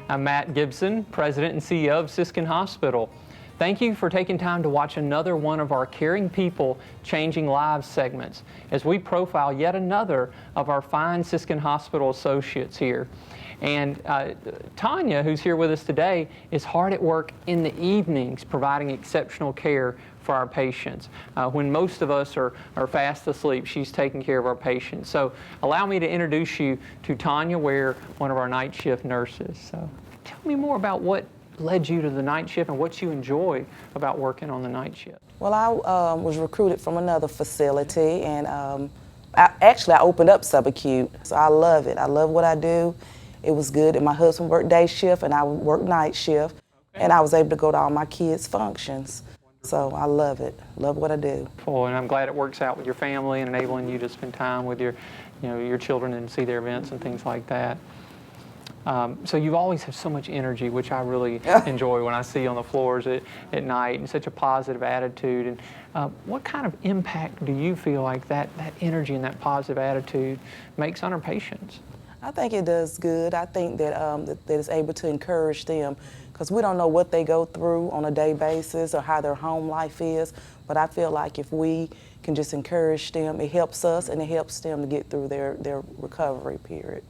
I'm Matt Gibson, President and CEO of Siskin Hospital. Thank you for taking time to watch another one of our Caring People, Changing Lives segments as we profile yet another of our fine Siskin Hospital associates here. And Tonia, who's here with us today, is hard at work in the evenings providing exceptional care for our patients. When most of us are fast asleep, she's taking care of our patients. So allow me to introduce you to Tonia Ware, one of our night shift nurses. So tell me more about what led you to the night shift and what you enjoy about working on the night shift. Well, I was recruited from another facility, and I opened up Subacute, so I love it. I love what I do. It was good, and my husband worked day shift, and I worked night shift, and I was able to go to all my kids' functions. So I love it. Love what I do. Cool, and I'm glad it works out with your family and enabling you to spend time with your children and see their events and things like that. So you always have so much energy, which I really enjoy when I see you on the floors at night, and such a positive attitude. And what kind of impact do you feel like that energy and that positive attitude makes on our patients? I think it does good. I think that, that it's able to encourage them, because we don't know what they go through on a day basis or how their home life is, but I feel like if we can just encourage them, it helps us and it helps them to get through their recovery period.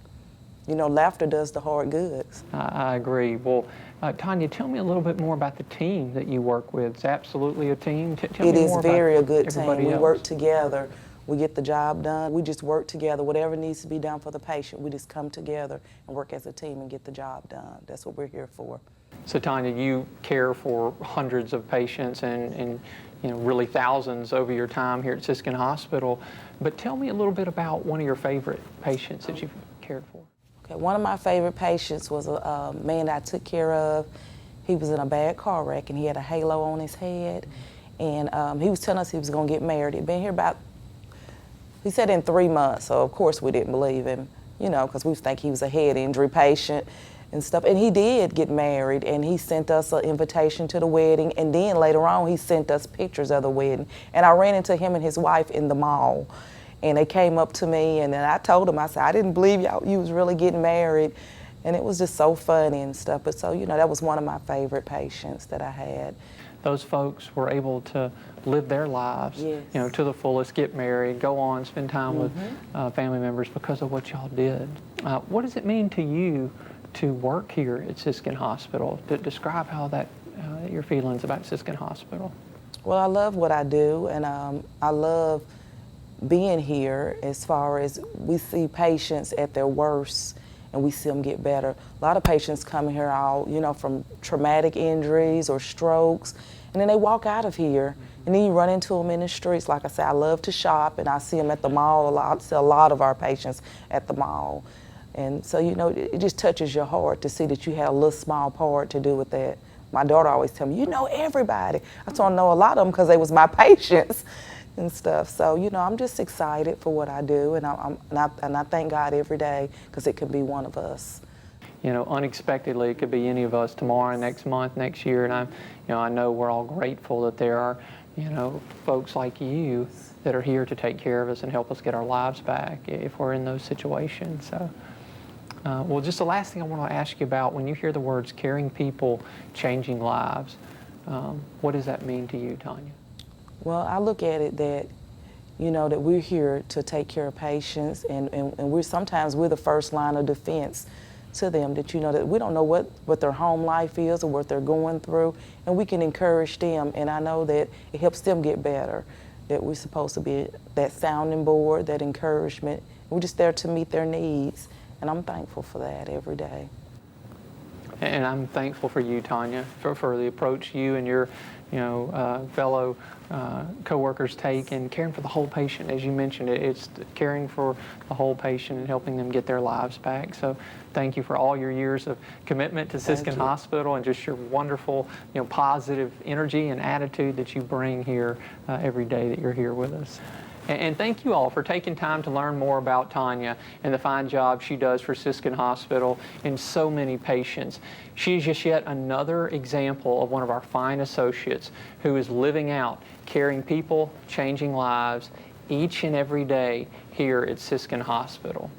You know, laughter does the heart good. I agree. Well, Tonia, tell me a little bit more about the team that you work with. It's absolutely a team. Tell It me is more very about a good team. We else. work together. We get the job done. We just work together. Whatever needs to be done for the patient, we just come together and work as a team and get the job done. That's what we're here for. So, Tonia, you care for hundreds of patients and really thousands over your time here at Siskin Hospital. But tell me a little bit about one of your favorite patients that you've cared for. Okay, one of my favorite patients was a man that I took care of. He was in a bad car wreck and he had a halo on his head. And he was telling us he was going to get married. He'd been here he said in 3 months, so of course we didn't believe him, because we think he was a head injury patient and stuff. And he did get married, and he sent us an invitation to the wedding, and then later on he sent us pictures of the wedding. And I ran into him and his wife in the mall, and they came up to me, and then I told them, I said, I didn't believe you was really getting married. And it was just so funny and stuff. But so, that was one of my favorite patients that I had. Those folks were able to live their lives, yes, to the fullest, get married, go on, spend time with family members because of what y'all did. What does it mean to you to work here at Siskin Hospital? To describe how your feelings about Siskin Hospital. Well, I love what I do, and I love being here as far as we see patients at their worst and we see them get better. A lot of patients come here all, from traumatic injuries or strokes, and then they walk out of here, and then you run into them in the streets. Like I said, I love to shop, and I see them at the mall a lot. I see a lot of our patients at the mall. And so, it just touches your heart to see that you had a little small part to do with that. My daughter always tell me, everybody. I told her I know a lot of them because they was my patients and stuff. So, I'm just excited for what I do, and I thank God every day because it can be one of us. Unexpectedly, it could be any of us tomorrow, next month, next year, and I know we're all grateful that there are, folks like you that are here to take care of us and help us get our lives back if we're in those situations. So, well, just the last thing I want to ask you about, when you hear the words caring people, changing lives, what does that mean to you, Tonia? Well, I look at it that, that we're here to take care of patients, and sometimes we're the first line of defense to them, that that we don't know what their home life is or what they're going through, and we can encourage them, and I know that it helps them get better, that we're supposed to be that sounding board, that encouragement. We're just there to meet their needs, and I'm thankful for that every day. And I'm thankful for you, Tonia, for the approach you and your fellow co-workers take in caring for the whole patient. As you mentioned, it's caring for the whole patient and helping them get their lives back. So thank you for all your years of commitment to Siskin Hospital and just your wonderful, positive energy and attitude that you bring here every day that you're here with us. And thank you all for taking time to learn more about Tonia and the fine job she does for Siskin Hospital and so many patients. She is just yet another example of one of our fine associates who is living out caring people, changing lives each and every day here at Siskin Hospital.